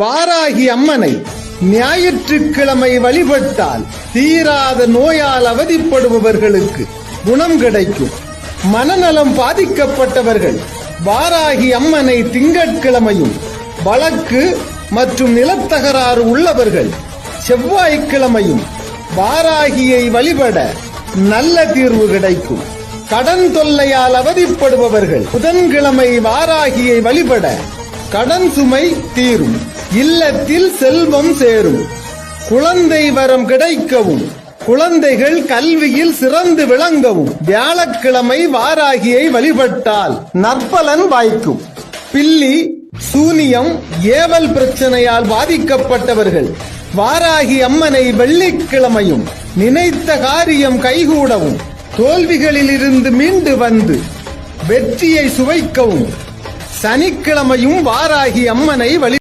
வாராகி அம்மனை ஞாயிற்றுக்கிழமை வழிபட்டால் தீராத நோயால் அவதிப்படுபவர்களுக்கு குணம் கிடைக்கும். மனநலம் பாதிக்கப்பட்டவர்கள் வாராகி அம்மனை திங்கட்கிழமையும், வழக்கு மற்றும் நிலத்தகராறு உள்ளவர்கள் செவ்வாய்க்கிழமையும் வாராகியை வழிபட நல்ல தீர்வு கிடைக்கும். கடன் தொல்லையால் அவதிப்படுபவர்கள் புதன்கிழமை வாராகியை வழிபட கடன் சுமை தீரும். இல்லத்தில் செல்வம் சேரும். குழந்தை வரம் கிடைக்கவும், குழந்தைகள் கல்வியில் சிறந்து விளங்கவும் வியாழக்கிழமை வாராகியை வழிபட்டால் நற்பலன் வாய்க்கும். பில்லி, சூனியம், ஏவல் பிரச்சனையால் பாதிக்கப்பட்டவர்கள் வாராகி அம்மனை வெள்ளிக்கிழமையும், நினைத்த காரியம் கைகூடவும், தோல்விகளில் இருந்து மீண்டு வந்து வெற்றியை சுவைக்கவும் சனிக்கிழமையும் வாராகி அம்மனை